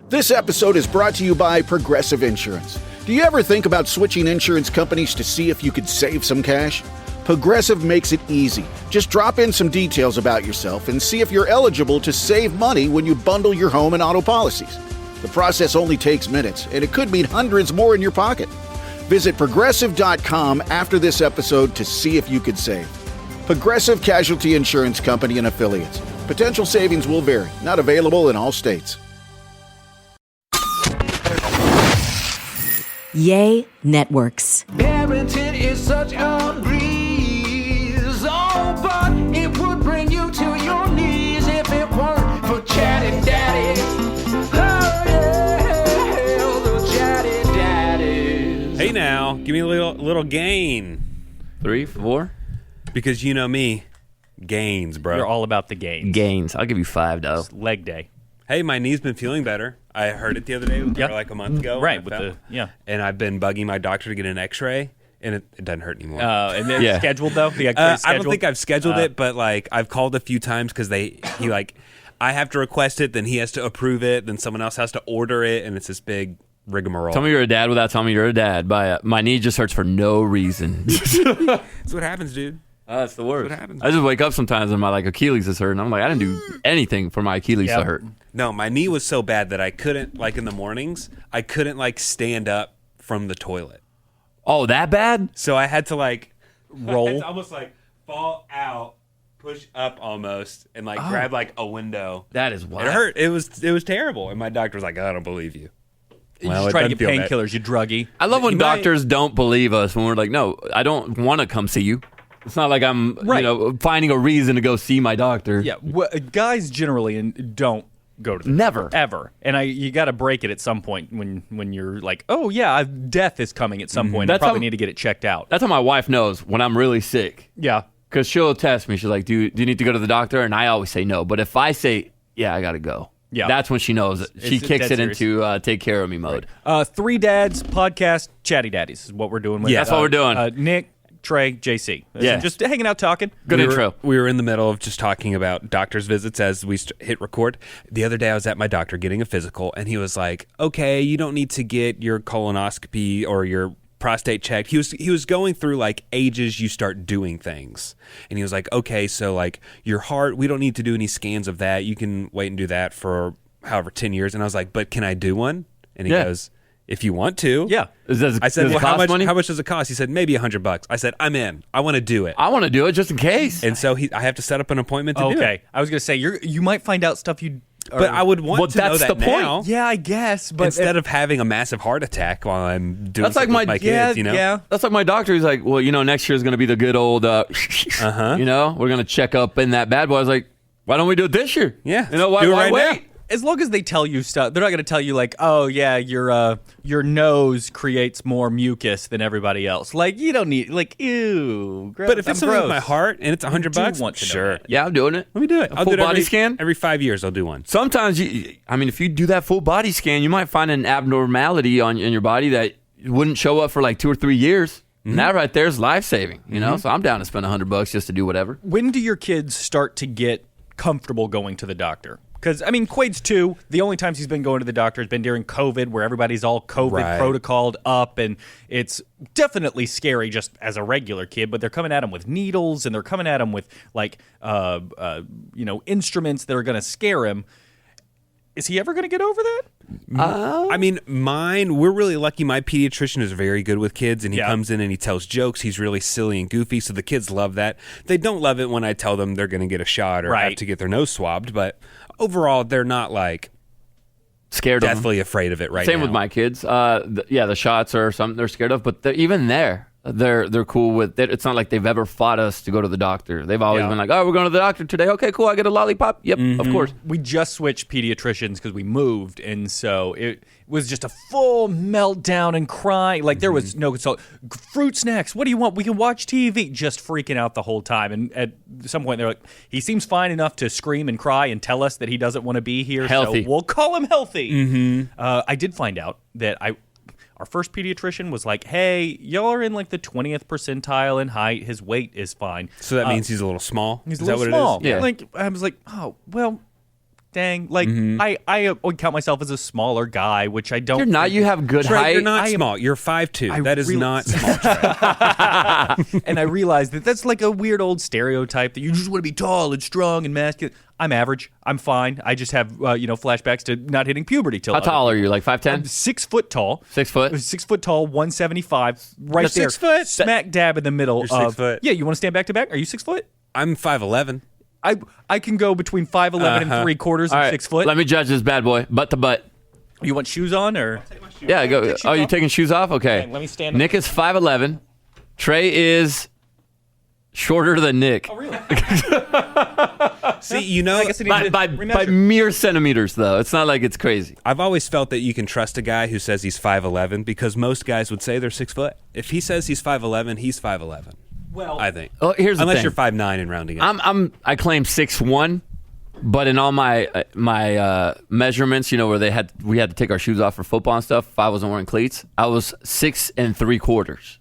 This episode is brought to you by Progressive Insurance. Do you ever think about switching insurance companies to see if you could save some cash? Progressive makes it easy. Just drop in some details about yourself and see if you're eligible to save money when you bundle your home and auto policies. The process only takes minutes, and it could mean hundreds more in your pocket. Visit Progressive.com after this episode to see if you could save. Progressive Casualty Insurance Company and Affiliates. Potential savings will vary. Not available in all states. Yay Networks. Parenting is such a breeze, oh, but it would bring you to your knees if it weren't for Chatty Daddy. Oh, yeah, the Chatty Daddies. Hey now, give me a little gain. 3, 4? Because you know me, gains, bro. You're all about the gains. Gains. I'll give you 5, though. It's leg day. Hey, my knee's been feeling better. I heard it the other day, or like a month ago. Right, with the, yeah. And I've been bugging my doctor to get an x-ray, and it doesn't hurt anymore. And then scheduled, though? The I don't think I've scheduled it, but like I've called a few times because I have to request it, then he has to approve it, then someone else has to order it, and it's this big rigmarole. Tell me you're a dad without telling me you're a dad. My knee just hurts for no reason. That's what happens, dude. That's the worst. That's what happens. I just wake up sometimes and my Achilles is hurting. I'm like, I didn't do anything for my Achilles to hurt. No, my knee was so bad that I couldn't, like in the mornings, I couldn't like stand up from the toilet. Oh, that bad? So I had to like roll. I had to almost like fall out, push up almost, and like grab like a window. That is wild. It hurt. It was terrible. And my doctor was like, I don't believe you. You Well, just it try to doesn't get feel bad. painkillers, you druggie. I love when You might- doctors don't believe us when we're like, no, I don't want to come see you. It's not like I'm finding a reason to go see my doctor. Yeah, guys generally don't go to the Never. doctor, ever. And you got to break it at some point when you're like, oh yeah, death is coming at some point. I That's probably how- need to get it checked out. That's how my wife knows when I'm really sick. Yeah. Because she'll test me. She's like, do you need to go to the doctor? And I always say no. But if I say, yeah, I got to go. Yeah. That's when she knows. She It's kicks dead it into take care of me mode. Three Dads podcast, Chatty Daddies is what we're doing with Yeah, that's what we're doing. Nick, Trey, JC. Yeah. Just hanging out talking. Good intro. We were in the middle of just talking about doctor's visits as we hit record. The other day I was at my doctor getting a physical, and he was like, okay, you don't need to get your colonoscopy or your prostate checked. He was going through like ages you start doing things. And he was like, okay, so like your heart, we don't need to do any scans of that. You can wait and do that for however 10 years. And I was like, but can I do one? And he goes, if you want to. Yeah. I said, does it well, cost money? how much does it cost? He said, maybe $100. I said, I'm in. I want to do it. I want to do it just in case. And so I have to set up an appointment to do it. Okay. I was going to say, you might find out stuff you... But I would want Well, to know that's that the point. now. Yeah, I guess. But Instead of having a massive heart attack while I'm doing That's like something with my kids, you know? Yeah. That's like my doctor. He's like, well, next year is going to be the good old, we're going to check up in that bad boy. I was like, why don't we do it this year? Yeah, Why, do it why right wait? now. As long as they tell you stuff, they're not going to tell you like, oh yeah, your nose creates more mucus than everybody else. Like you don't need ew. Gross. But if it's I'm something with gross. my heart and it's $100, want to know sure. that. Yeah, I'm doing it. Let me do it. A I'll full do it body scan? Every 5 years, I'll do one. Sometimes, if you do that full body scan, you might find an abnormality in your body that wouldn't show up for like 2 or 3 years. And that right there is life-saving, So I'm down to spend $100 just to do whatever. When do your kids start to get comfortable going to the doctor? Because, I mean, Quaid's 2, the only times he's been going to the doctor has been during COVID, where everybody's all COVID Right. protocoled up, and it's definitely scary just as a regular kid, but they're coming at him with needles, and they're coming at him with, instruments that are going to scare him. Is he ever going to get over that? I mean, we're really lucky. My pediatrician is very good with kids, and he Yeah. comes in and he tells jokes. He's really silly and goofy, so the kids love that. They don't love it when I tell them they're going to get a shot or have Right. to get their nose swabbed, but overall, they're not like Scared of them. deathly afraid of it right Same now. with my kids. The shots are something they're scared of, but even there, they're cool with it. It's not like they've ever fought us to go to the doctor. They've always Yeah. been like, oh, we're going to the doctor today. Okay, cool. I get a lollipop. Yep, of course. We just switched pediatricians because we moved, and so it was just a full meltdown and crying. Like there was no consult. Fruit snacks. What do you want? We can watch TV. Just freaking out the whole time. And at some point, they're like, he seems fine enough to scream and cry and tell us that he doesn't want to be here. Healthy. So we'll call him healthy. I did find out that our first pediatrician was like, hey, y'all are in like the 20th percentile in height. His weight is fine. So that means he's a little small? He's Is a that little what small. it is? Yeah. Like I was like, oh well, dang. Like, I would count myself as a smaller guy, which I don't. You're not. You have good Trey, height. you're not small. You're 5'2". That is really- not small. And I realized that that's like a weird old stereotype that you just want to be tall and strong and masculine. I'm average. I'm fine. I just have, flashbacks to not hitting puberty till How tall are you? Like 5'10"? I'm 6 foot tall. 6 foot? 6 foot tall, 175, right You're there. 6 foot? Smack dab in the middle You're 6 of. foot. Yeah, you want to stand back to back? Are you 6 foot? I'm 5'11". I can go between 5'11" and 3/4 and All right, 6 foot. Let me judge this bad boy, butt to butt. You want shoes on or? Yeah, go. Oh, you off? taking shoes off? Okay. Okay, let me stand up. Nick is 5'11". Trey is shorter than Nick. Oh, really? See, you know, I guess I need to By remeasure. mere centimeters, though. It's not like it's crazy. I've always felt that you can trust a guy who says he's 5'11", because most guys would say they're 6 foot. If he says he's 5'11", he's 5'11". Well, I think. Oh, here's the Unless thing. you're 5'9" and rounding up. I claim 6'1", but in all my measurements, where we had to take our shoes off for football and stuff. If I wasn't wearing cleats, I was 6 3/4.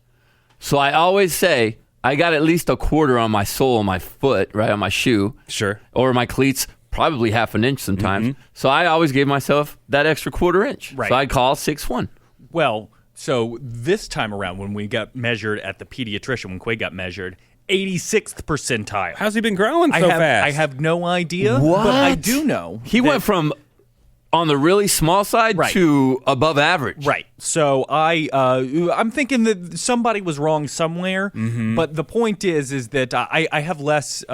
So I always say I got at least a quarter on my sole on my foot, right on my shoe. Sure. Or my cleats, probably half an inch sometimes. So I always gave myself that extra quarter inch. Right. So I'd call 6'1". Well, so this time around when we got measured at the pediatrician, when Quay got measured, 86th percentile. How's he been growing so fast? I have no idea, What? but I do know He that- went from on the really small side Right. to above average. Right. So I'm thinking that somebody was wrong somewhere. But the point is that I have less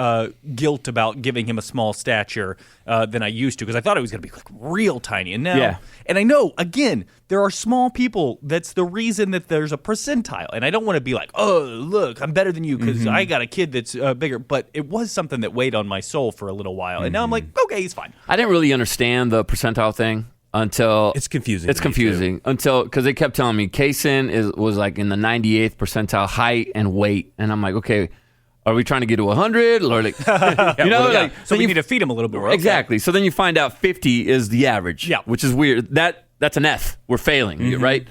guilt about giving him a small stature than I used to, because I thought it was going to be like real tiny. And now, Yeah. and I know, again, there are small people. That's the reason that there's a percentile. And I don't want to be like, oh, look, I'm better than you because I got a kid that's bigger. But it was something that weighed on my soul for a little while. And now I'm like, okay, he's fine. I didn't really understand the percentile thing until It's confusing It's to me, confusing until because they kept telling me Kaysen was like in the 98th percentile height and weight, and I'm like, okay, are we trying to get to 100 or like, like So then we you- need to feed him a little bit more. Okay. Exactly. So then you find out 50 is the average. Yeah. Which is weird. That's an F. We're failing, right?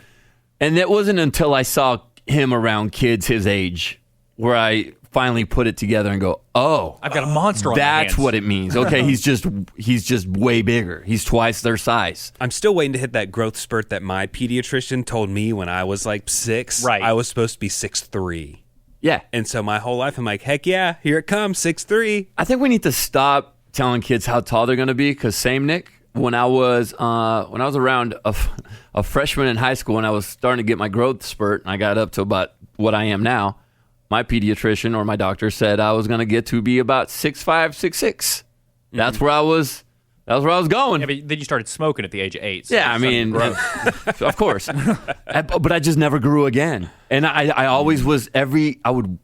And it wasn't until I saw him around kids his age where I finally put it together and go, oh, I've got a monster on my that's hands. what it means. Okay, he's just way bigger. He's twice their size. I'm still waiting to hit that growth spurt that my pediatrician told me when I was like 6. Right. I was supposed to be 6'3". Yeah. And so my whole life I'm like, heck yeah, here it comes, 6'3". I think we need to stop telling kids how tall they're going to be because same Nick, when I was around a freshman in high school and I was starting to get my growth spurt and I got up to about what I am now, my pediatrician or my doctor said I was going to get to be about 6'5", 6'6". That's where I was. That was where I was going. Yeah, but then you started smoking at the age of 8. So Yeah, I it's mean, gross. of course. But I just never grew again. And I always was I would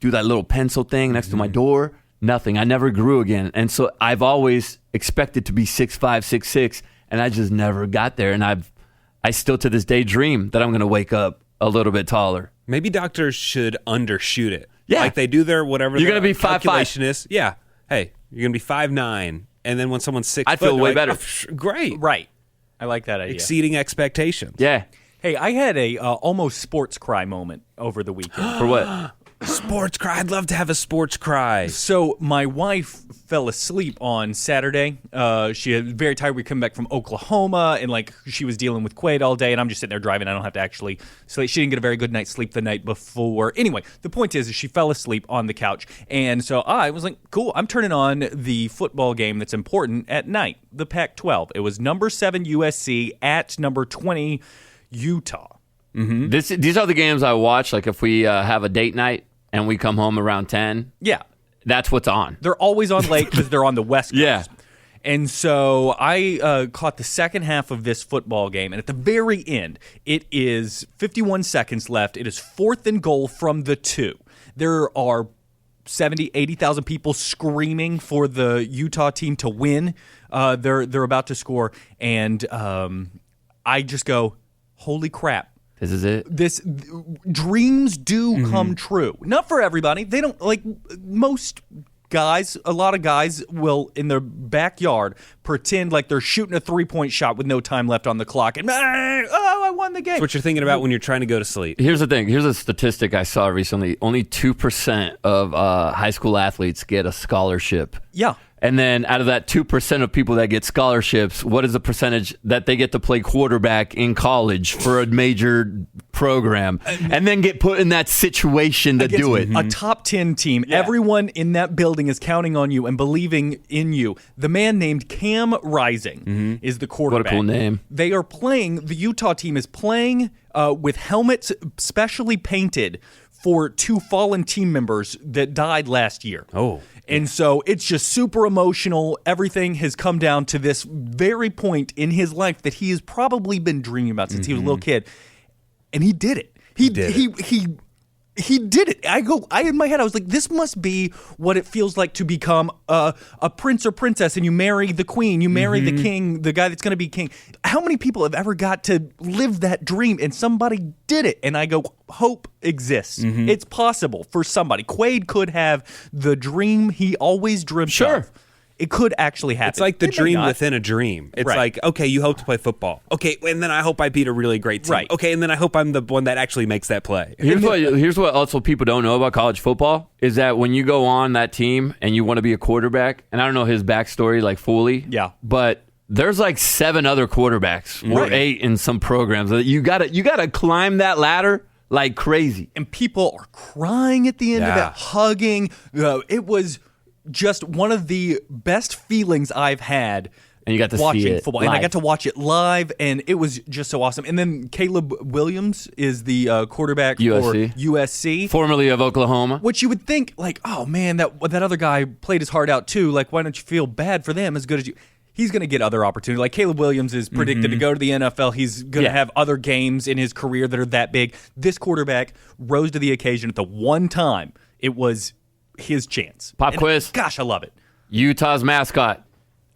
do that little pencil thing next to my door. Nothing. I never grew again. And so I've always expected to be 6'5", 6'6", and I just never got there. And I still to this day dream that I'm going to wake up a little bit taller. Maybe doctors should undershoot it. Yeah. Like they do their whatever You're their gonna be 5'5". calculation is. Yeah. Hey, you're going to be 5'9". And then when someone's 6 I'd foot, feel they're way like, better. "Oh, great. Right. I like that idea. Exceeding expectations. Yeah. Hey, I had a almost sports cry moment over the weekend. For what? Sports cry. I'd love to have a sports cry. So my wife fell asleep on Saturday. She was very tired. We come back from Oklahoma, and like she was dealing with Quaid all day, and I'm just sitting there driving. I don't have to actually sleep. She didn't get a very good night's sleep the night before. Anyway, the point is she fell asleep on the couch, and so I was like, "Cool, I'm turning on the football game that's important at night, the Pac-12." It was number 7 USC at number 20 Utah. These are the games I watch. Like if we have a date night and we come home around 10, Yeah. that's what's on. They're always on late because they're on the West Coast. Yeah. And so I caught the second half of this football game, and at the very end, it is 51 seconds left. It is 4th and goal from the 2. There are 70, 80,000 people screaming for the Utah team to win. They're about to score, and I just go, holy crap. This is it. Dreams do come true. Not for everybody. They don't, like most guys, a lot of guys will in their backyard pretend like they're shooting a 3-point shot with no time left on the clock and I won the game. That's what you're thinking about when you're trying to go to sleep. Here's the thing. Here's a statistic I saw recently. Only 2% of high school athletes get a scholarship. Yeah. And then out of that 2% of people that get scholarships, what is the percentage that they get to play quarterback in college for a major program and then get put in that situation to do it? A top 10 team. Everyone in that building is counting on you and believing in you. The man named Cam Rising is the quarterback. What a cool name. They are playing, the Utah team is playing with helmets specially painted for 2 fallen team members that died last year. Oh. And so it's just super emotional. Everything has come down to this very point in his life that he has probably been dreaming about since he was a little kid. And he did it. He did it. I in my head, I was like, this must be what it feels like to become a prince or princess, and you marry the queen, you marry the king, the guy that's going to be king. How many people have ever got to live that dream, and somebody did it? And I go, hope exists. It's possible for somebody. Quaid could have the dream he always dreamt of. It could actually happen. It's like the It may dream not. within a dream. It's Right. like, okay, you hope to play football. Okay, and then I hope I beat a really great team. Right. Okay, and then I hope I'm the one that actually makes that play. Here's what also people don't know about college football is that when you go on that team and you want to be a quarterback, and I don't know his backstory like fully, but there's like 7 other quarterbacks or 8 in some programs. You gotta climb that ladder like crazy. And people are crying at the end of Yeah. it, hugging. It was just one of the best feelings I've had. And you got to see watching it football, and I live. got to watch it live, and it was just so awesome. And then Caleb Williams is the quarterback USC. for USC, Formerly of Oklahoma. which you would think, like, oh man, that other guy played his heart out too. Like, why don't you feel bad for them as good as you? He's going to get other opportunities. Like Caleb Williams is predicted to go to the NFL. He's going to have other games in his career that are that big. This quarterback rose to the occasion at the one time it was his chance. Pop And quiz. Gosh, I love it. Utah's mascot.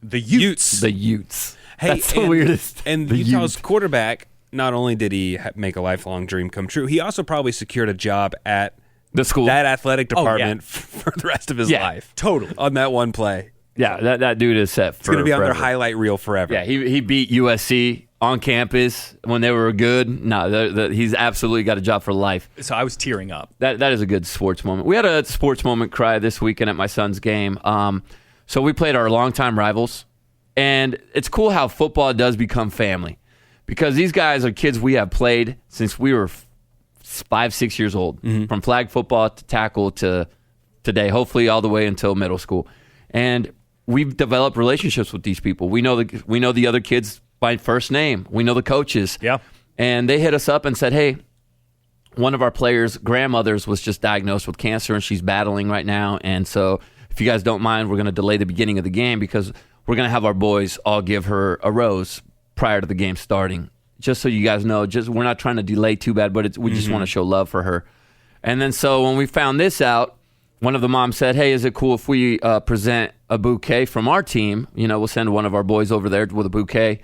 The Utes. The Utes. Hey, That's the and- weirdest. And The Utah's Utes. quarterback, not only did he make a lifelong dream come true, he also probably secured a job at The school. that athletic Oh, yeah. department for the rest of his Yeah, life. totally. On that one play. Yeah, that dude is set for It's going to be on their forever. highlight reel forever. Yeah, he beat USC on campus when they were good. No, he's absolutely got a job for life. So I was tearing up. That is a good sports moment. We had a sports moment cry this weekend at my son's game. So we played our longtime rivals, and it's cool how football does become family because these guys are kids we have played since we were 5-6 years old, from flag football to tackle to today, hopefully all the way until middle school, and we've developed relationships with these people. We know the other kids by first name. We know the coaches. Yeah. And they hit us up and said, hey, one of our players' grandmothers was just diagnosed with cancer and she's battling right now. And so if you guys don't mind, we're going to delay the beginning of the game because we're going to have our boys all give her a rose prior to the game starting. Just so you guys know, we're not trying to delay too bad, but we just want to show love for her. And then so when we found this out, one of the moms said, hey, is it cool if we present a bouquet from our team? You know, we'll send one of our boys over there with a bouquet.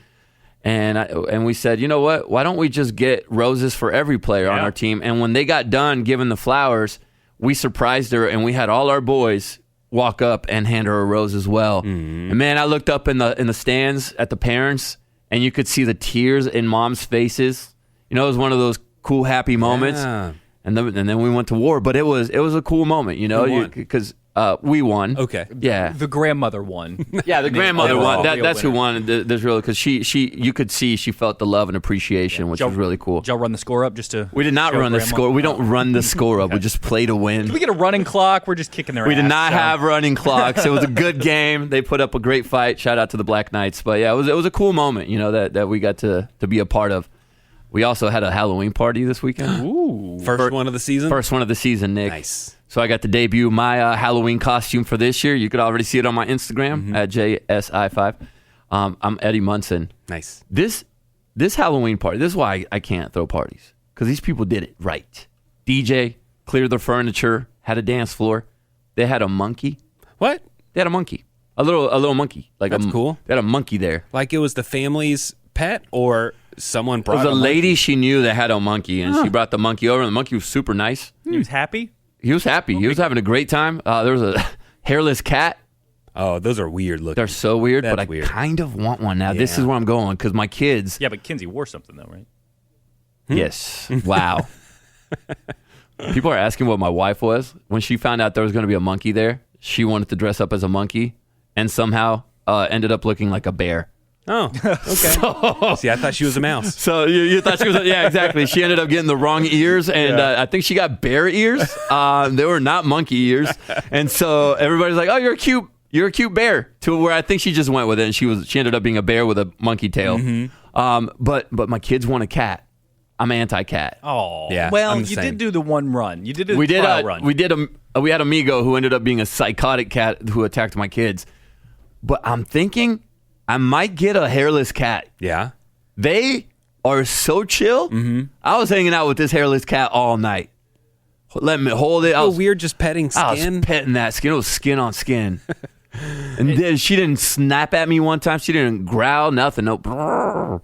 And we said, you know what? Why don't we just get roses for every player on our team? And when they got done giving the flowers, we surprised her and we had all our boys walk up and hand her a rose as well. And man, I looked up in the stands at the parents and you could see the tears in mom's faces. You know, it was one of those cool, happy moments. Yeah. And then we went to war, but it was a cool moment, you know, Who won? because we won. Okay. Yeah. The grandmother won. Yeah, the grandmother overall won. real That's who winner. won. There's really because you could see she felt the love and appreciation, which was really cool. Did y'all run the score up just to? We did not show run the grandma? score. We don't run the score up. We just play to win. Did we get a running clock? We're just kicking their ass. We did not so. have running clocks. It was a good game. They put up a great fight. Shout out to the Black Knights. But yeah, it was a cool moment, you know, that we got to be a part of. We also had a Halloween party this weekend. Ooh. First one of the season? First one of the season, Nick. Nice. So I got to debut my Halloween costume for this year. You could already see it on my Instagram at JSI5. I'm Eddie Munson. Nice. This Halloween party, this is why I can't throw parties. Because these people did it right. DJ, cleared their furniture, had a dance floor. They had a monkey. What? They had a monkey. A little monkey. That's cool. They had a monkey there. Like it was the family's pet or someone It brought was a monkey? lady she knew that had a monkey, and she brought the monkey over, and the monkey was super nice. He was happy. He was happy. He was having a great time. There was a hairless cat. Oh, those are weird looking. They're so weird, but I That's weird. kind of want one now. This Yeah. is where I'm going because my kids. Yeah, but Kinsey wore something though, right? Yes. Wow. People are asking what my wife was. When she found out there was going to be a monkey there, she wanted to dress up as a monkey and somehow ended up looking like a bear. Oh, okay. See, I thought she was a mouse. So you thought she was, yeah, exactly. She ended up getting the wrong ears, and I think she got bear ears. They were not monkey ears, and so everybody's like, "Oh, you're a cute bear." To where I think she just went with it, and she ended up being a bear with a monkey tail. But my kids want a cat. I'm anti-cat. Oh, Yeah, well, I'm you the same. did do the one run. You did a We did trial run. we had Amigo who ended up being a psychotic cat who attacked my kids. But I'm thinking I might get a hairless cat. Yeah. They are so chill. I was hanging out with this hairless cat all night. Let me hold it. Oh, weird just petting I was skin. petting that skin. It was skin on skin. And then she didn't snap at me one time. She didn't growl, nothing. No.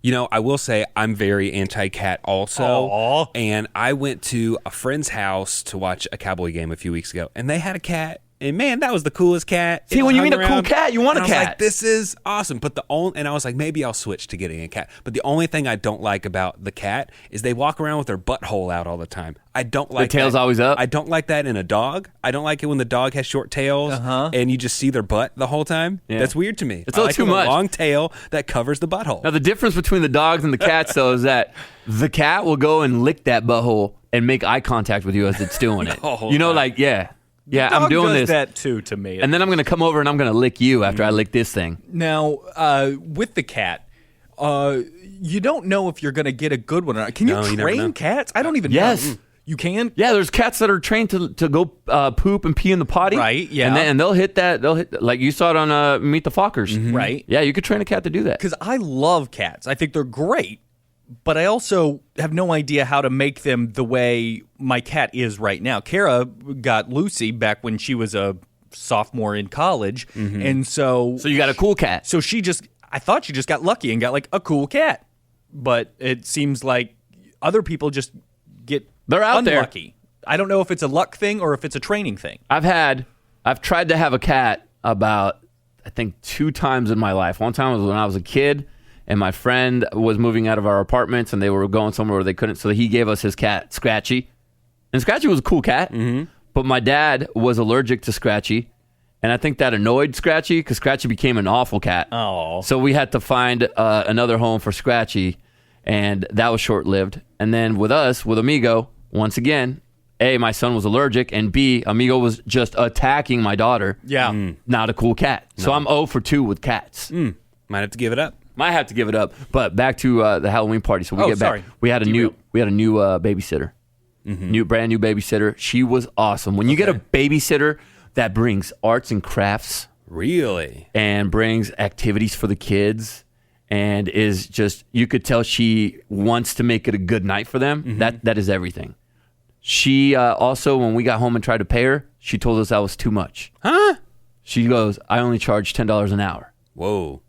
You know, I will say I'm very anti-cat also. Aw. And I went to a friend's house to watch a Cowboy game a few weeks ago, and they had a cat. And man, that was the coolest cat. See, It when you hung meet a cool around, cat, you want and a I was cat. like, this is awesome. But and I was like, maybe I'll switch to getting a cat. But the only thing I don't like about the cat is they walk around with their butthole out all the time. I don't like tail's that. always up? I don't like that in a dog. I don't like it when the dog has short tails and you just see their butt the whole time. Yeah. That's weird to me. It's I a little like too it with much. A long tail that covers the butthole. Now, the difference between the dogs and the cats, though, is that the cat will go and lick that butthole and make eye contact with you as it's doing it. whole You know, time. like, yeah, I'm Dog doing does this. that too to me. And then I'm going to come over and I'm going to lick you after I lick this thing. Now, with the cat, you don't know if you're going to get a good one or not. Can No, you you never know. train cats? I don't even Yes. know. You can? Yeah, there's cats that are trained to go poop and pee in the potty. Right, yeah. And they'll hit that. They'll hit, like you saw it on Meet the Fockers. Right. Yeah, you could train a cat to do that. Because I love cats. I think they're great, but I also have no idea how to make them the way my cat is right now. Kara got Lucy back when she was a sophomore in college, and so So you got a cool cat. so I thought she just got lucky and got like a cool cat, but it seems like other people just get They're out there. unlucky. I don't know if it's a luck thing or if it's a training thing. I've tried to have a cat about, I think, 2 times in my life. One time was when I was a kid, and my friend was moving out of our apartments, and they were going somewhere where they couldn't, so he gave us his cat, Scratchy. And Scratchy was a cool cat, but my dad was allergic to Scratchy, and I think that annoyed Scratchy, because Scratchy became an awful cat. Oh. So we had to find another home for Scratchy, and that was short-lived. And then with us, with Amigo, once again, A, my son was allergic, and B, Amigo was just attacking my daughter. Yeah. Not a cool cat. So I'm 0 for 2 with cats. Might have to give it up. Might have to give it up. But back to the Halloween party. So we Oh, get sorry. back. We had a new babysitter. Brand new babysitter. She was awesome. When you get a babysitter that brings arts and crafts Really? and brings activities for the kids and is just, you could tell she wants to make it a good night for them. That is everything. She also, when we got home and tried to pay her, she told us that was too much. Huh? She goes, I only charge $10 an hour. Whoa.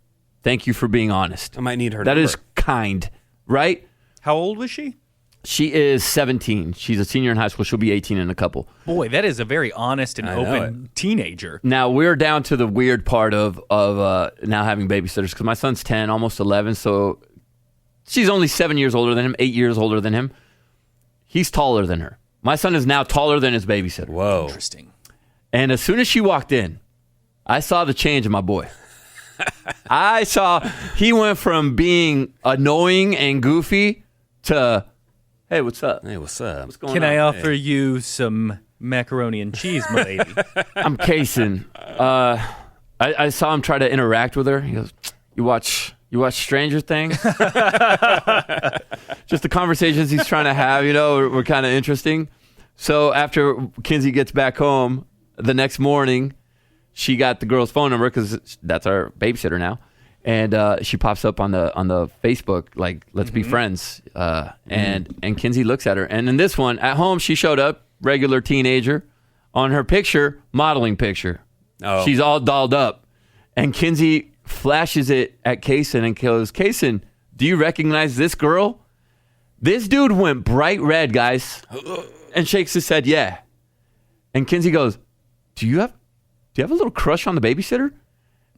Thank you for being honest. I might need her That number. is kind, right? How old was she? She is 17. She's a senior in high school. She'll be 18 in a couple. Boy, that is a very honest and I know open teenager. Now we're down to the weird part of now having babysitters because my son's 10, almost 11. So she's only 7 years older than him, 8 years older than him. He's taller than her. My son is now taller than his babysitter. Whoa. Interesting. And as soon as she walked in, I saw the change in my boy. I saw he went from being annoying and goofy to, hey, what's up? Hey, what's up? What's going Can on? I offer you some macaroni and cheese, my lady? I'm casing. I saw him try to interact with her. He goes, You watch Stranger Things? Just the conversations he's trying to have, were kind of interesting. So after Kinsey gets back home the next morning, she got the girl's phone number because that's our babysitter now. And she pops up on the Facebook, like, let's be friends. And Kinsey looks at her. And in this one, at home, she showed up, regular teenager. On her picture, modeling picture. Oh. She's all dolled up. And Kinsey flashes it at Kaysen and goes, Kaysen, do you recognize this girl? This dude went bright red, guys. And shakes his head, yeah. And Kinsey goes, do you have a little crush on the babysitter?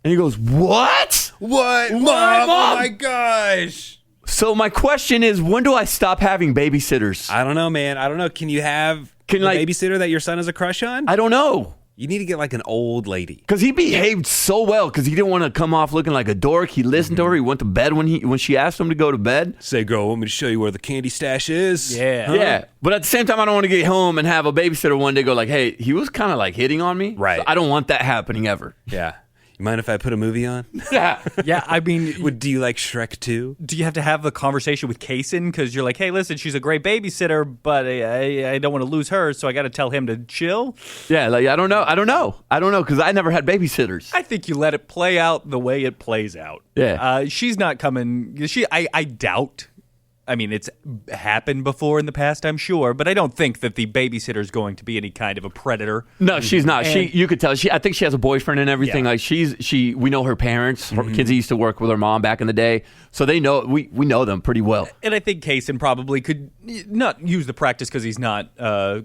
And he goes, what? What? Mom? Mom? Oh my gosh. So my question is, when do I stop having babysitters? I don't know, man. I don't know. Can you have Can, a like- babysitter that your son has a crush on? I don't know. You need to get like an old lady. Because he behaved so well because he didn't want to come off looking like a dork. He listened to her. He went to bed when she asked him to go to bed. Say, girl, want me to show you where the candy stash is? Yeah. Huh? Yeah. But at the same time, I don't want to get home and have a babysitter one day go like, hey, he was kind of like hitting on me. Right. So I don't want that happening ever. Yeah. You mind if I put a movie on? Yeah. Yeah, I mean, Do you like Shrek 2? do you have to have a conversation with Kaysen? Because you're like, hey, listen, she's a great babysitter, but I don't want to lose her, so I got to tell him to chill. Yeah. Like, I don't know because I never had babysitters. I think you let it play out the way it plays out. Yeah. She's not coming. I doubt. I mean, it's happened before in the past, I'm sure, but I don't think that the babysitter is going to be any kind of a predator. No, she's not. And- You could tell. I think she has a boyfriend and everything. Yeah. Like we know her parents. Her kids used to work with her mom back in the day, so they know we know them pretty well. And I think Kaysen probably could not use the practice because he's not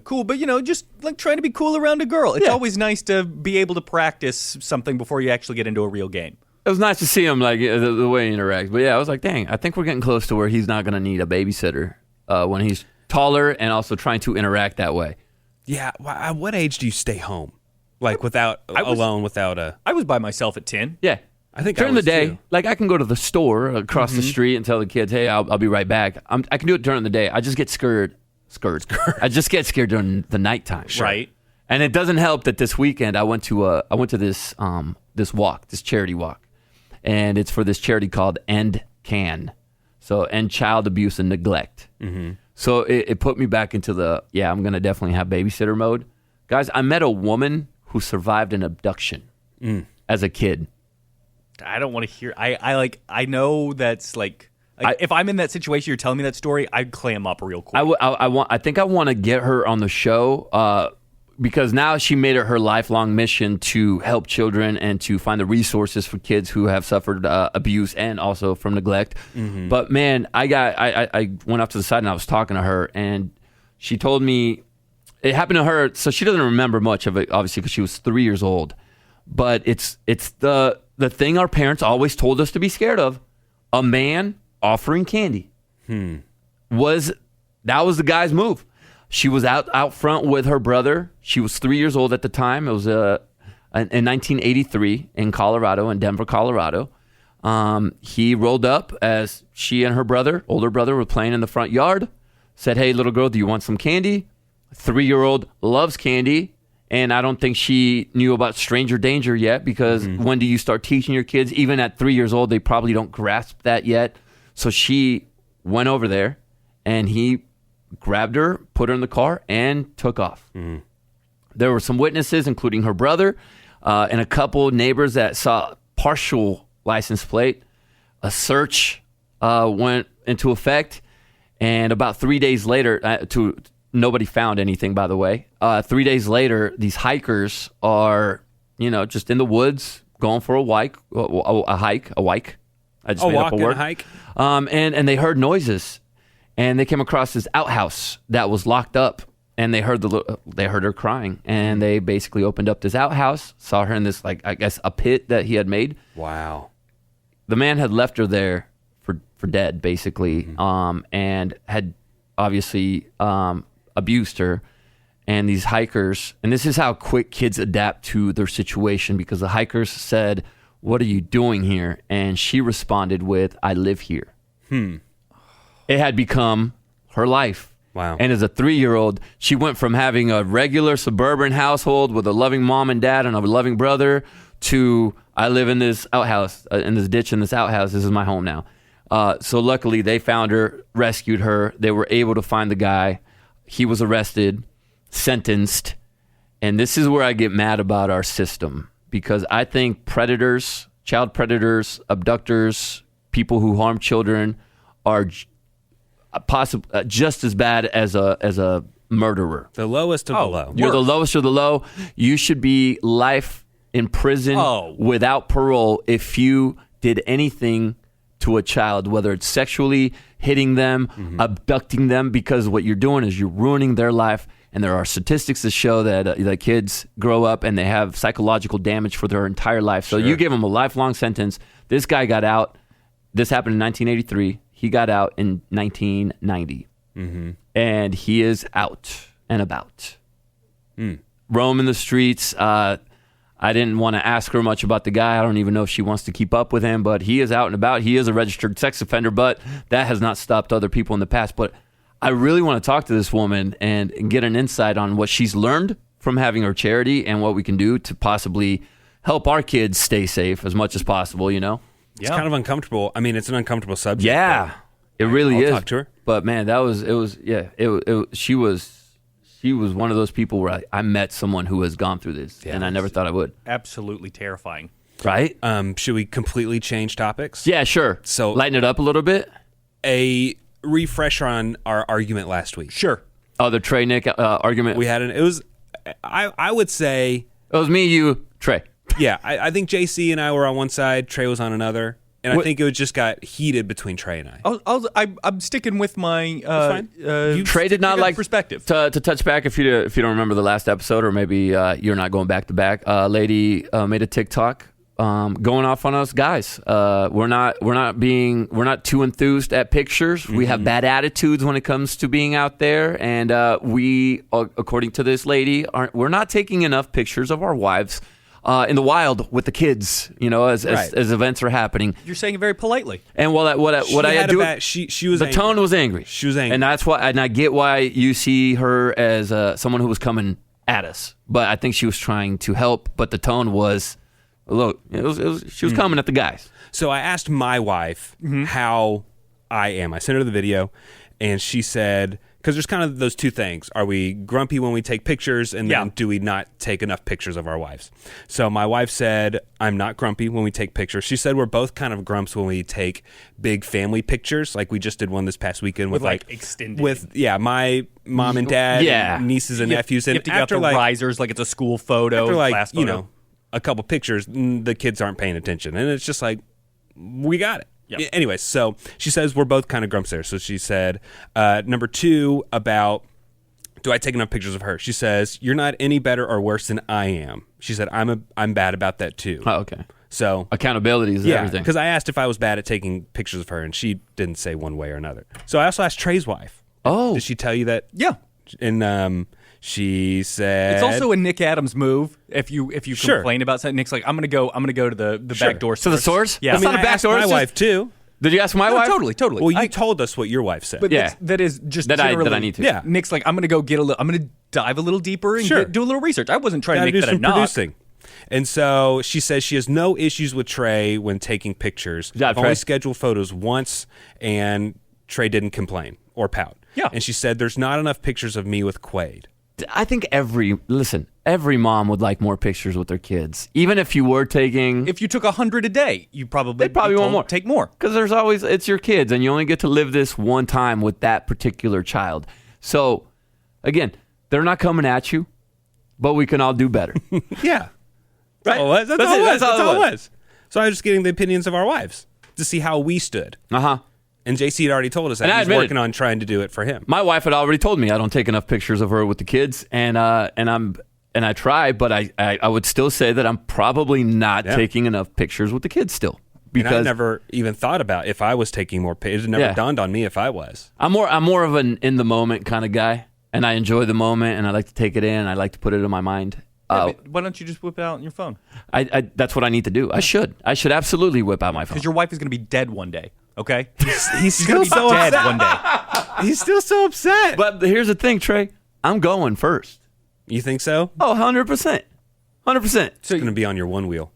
cool, but just like trying to be cool around a girl. It's Yeah. always nice to be able to practice something before you actually get into a real game. It was nice to see him like the way he interacts. But yeah, I was like, dang, I think we're getting close to where he's not going to need a babysitter when he's taller and also trying to interact that way. Yeah. At what age do you stay home? Like alone without a... I was by myself at 10. Yeah. I think during I the was day, too. like I can go to the store across the street and tell the kids, hey, I'll be right back. I can do it during the day. I just get scared. I just get scared during the nighttime. Right. And it doesn't help that this weekend I went to this charity walk. And it's for this charity called End CAN. So End Child Abuse and Neglect. Mm-hmm. So it put me back into I'm going to definitely have babysitter mode. Guys, I met a woman who survived an abduction as a kid. I don't want to hear. I know that's like if I'm in that situation, you're telling me that story, I'd clam up real quick. I think I want to get her on the show because now she made it her lifelong mission to help children and to find the resources for kids who have suffered abuse and also from neglect. Mm-hmm. But man, I went up to the side and I was talking to her, and she told me it happened to her. So she doesn't remember much of it, obviously, because she was 3 years old. But it's the thing our parents always told us to be scared of: a man offering candy. That was the guy's move. She was out front with her brother. She was 3 years old at the time. It was in 1983 in Colorado, in Denver, Colorado. He rolled up as she and her brother, older brother, were playing in the front yard. Said, hey, little girl, do you want some candy? 3-year-old loves candy. And I don't think she knew about stranger danger yet, because when do you start teaching your kids? Even at 3 years old, they probably don't grasp that yet. So she went over there and he grabbed her, put her in the car, and took off. There were some witnesses, including her brother and a couple neighbors that saw partial license plate. A search went into effect, and about 3 days later, nobody found anything, by the way. 3 days later, these hikers are, just in the woods going for a hike. I just made up a word. Hike. And they heard noises. And they came across this outhouse that was locked up, and they heard her crying, and they basically opened up this outhouse, saw her in this, like, I guess, a pit that he had made. Wow. The man had left her there for dead, basically, and had obviously abused her. And these hikers, and this is how quick kids adapt to their situation, because the hikers said, "What are you doing here?" And she responded with, "I live here." It had become her life. Wow. And as a 3-year-old, she went from having a regular suburban household with a loving mom and dad and a loving brother to, I live in this outhouse, in this ditch in this outhouse. This is my home now. So luckily, they found her, rescued her. They were able to find the guy. He was arrested, sentenced. And this is where I get mad about our system, because I think predators, child predators, abductors, people who harm children are just as bad as a murderer. The lowest of the low. You're the lowest of the low. You should be life in prison without parole if you did anything to a child, whether it's sexually hitting them, abducting them, because what you're doing is you're ruining their life. And there are statistics that show that the kids grow up and they have psychological damage for their entire life. So you give them a lifelong sentence. This guy got out. This happened in 1983. He got out in 1990. And he is out and about. roaming the streets. I didn't want to ask her much about the guy. I don't even know if she wants to keep up with him, but he is out and about. He is a registered sex offender, but that has not stopped other people in the past. But I really want to talk to this woman and get an insight on what she's learned from having her charity and what we can do to possibly help our kids stay safe as much as possible, you know? It's kind of uncomfortable. I mean, it's an uncomfortable subject. Yeah, it really I'll is. talk to her. But man, she was one of those people where I met someone who has gone through this, and I never thought I would. Absolutely terrifying. Right? Should we completely change topics? Yeah, sure. So- lighten it up a little bit. A refresher on our argument last week. Sure. Oh, the Trey Nick argument. We had it was, I would say, It was me, you, Trey. yeah, I think JC and I were on one side, Trey was on another. And I think it just got heated between Trey and I. I'm sticking with my fine. Trey did not like perspective. To touch back, if you don't remember the last episode, or maybe you're not going back to back. Lady made a TikTok going off on us guys. We're not too enthused at pictures. Mm-hmm. We have bad attitudes when it comes to being out there, and we, according to this lady, we're not taking enough pictures of our wives. In the wild with the kids, you know, as events are happening. You're saying it very politely. And what I do, she was the angry. tone was angry. She was angry, and that's why. And I get why you see her as someone who was coming at us, but I think she was trying to help. But the tone was, look, she was coming at the guys. So I asked my wife how I am. I sent her the video, and she said, because there's kind of those two things. Are we grumpy when we take pictures, and then do we not take enough pictures of our wives? So my wife said, I'm not grumpy when we take pictures. She said we're both kind of grumps when we take big family pictures. Like we just did one this past weekend with like extended. With, my mom and dad, and nieces and nephews. And you have to get the risers like it's a school photo. After like, class photo. a couple pictures, the kids aren't paying attention. And it's just like, we got it. Yep. Anyway, so she says we're both kind of grumps there. So she said, number 2, about do I take enough pictures of her? She says, you're not any better or worse than I am. She said, I'm bad about that too. Oh, okay. So accountability is everything. Because I asked if I was bad at taking pictures of her, and she didn't say one way or another. So I also asked Trey's wife. Oh. Did she tell you that? Yeah. And she said it's also a Nick Adams move. If you complain about something, Nick's like, I'm gonna go to the back door. To the source? Yeah. That's not a back door. My wife too. Did you ask my wife? Totally. Well, you told us what your wife said. But that is just that generally, I need to. Yeah. Nick's like, I'm gonna go I'm gonna dive a little deeper and do a little research. I wasn't trying to make do that a some knock. producing. And so she says she has no issues with Trey when taking pictures. Yeah, I've only Trey. scheduled photos once, and Trey didn't complain or pout. Yeah. And she said there's not enough pictures of me with Quaid. I think every mom would like more pictures with their kids. Even if you were taking... If you took 100 a day, you They'd probably want more. Take more. Because there's always... It's your kids, and you only get to live this one time with that particular child. So, again, they're not coming at you, but we can all do better. Yeah. Right? That's all it was. So I was just getting the opinions of our wives to see how we stood. Uh-huh. And JC had already told us that And I he's admitted- working on trying to do it for him. My wife had already told me I don't take enough pictures of her with the kids, and I try, but I would still say that I'm probably not taking enough pictures with the kids still. Because I Because never even thought about if I was taking more pictures. It never dawned on me if I was. I'm more of an in the moment kind of guy, and I enjoy the moment, and I like to take it in. I like to put it in my mind. Why don't you just whip it out on your phone? I that's what I need to do. I should absolutely whip out my phone. Because your wife is going to be dead one day. Okay, He's going still to be so dead upset. one day. He's still so upset. But here's the thing, Trey. I'm going first. You think so? Oh, 100%. 100%. It's going to be on your one wheel.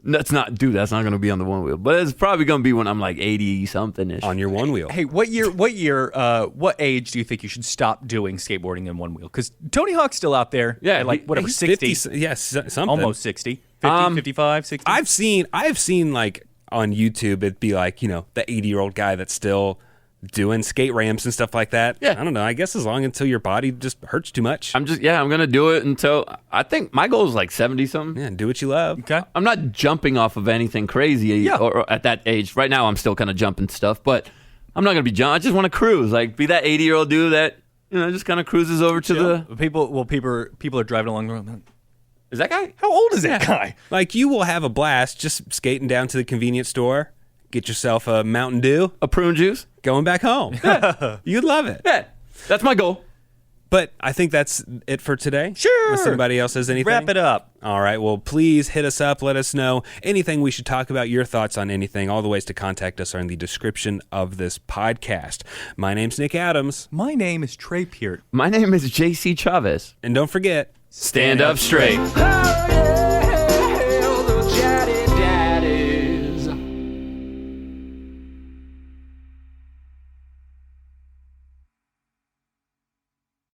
That's not going to be on the one wheel. But it's probably going to be when I'm like 80-something-ish. On your one wheel. Hey, what age do you think you should stop doing skateboarding in one wheel? Because Tony Hawk's still out there. Yeah, at like whatever, He's 60. 50, yes, something. Almost 60. 50, 55, 60. I've seen like on YouTube, it'd be like, the 80-year-old guy that's still doing skate ramps and stuff like that. Yeah. I don't know. I guess until your body just hurts too much. I'm going to do it until I think my goal is like 70-something. Yeah, do what you love. Okay. I'm not jumping off of anything crazy or at that age. Right now, I'm still kind of jumping stuff, but I'm not going to be jumping. I just want to cruise. Like, be that 80-year-old dude that, just kind of cruises over to the... People are driving along the road. Is that guy? How old is that guy? Like, you will have a blast just skating down to the convenience store, get yourself a Mountain Dew, A prune juice? going back home. You'd love it. Yeah. That's my goal. But I think that's it for today. Sure. Unless anybody else has anything. Wrap it up. All right. Well, please hit us up. Let us know anything we should talk about, your thoughts on anything. All the ways to contact us are in the description of this podcast. My name's Nick Adams. My name is Trey Peart. My name is JC Chavez. And don't forget, Stand up straight. Oh,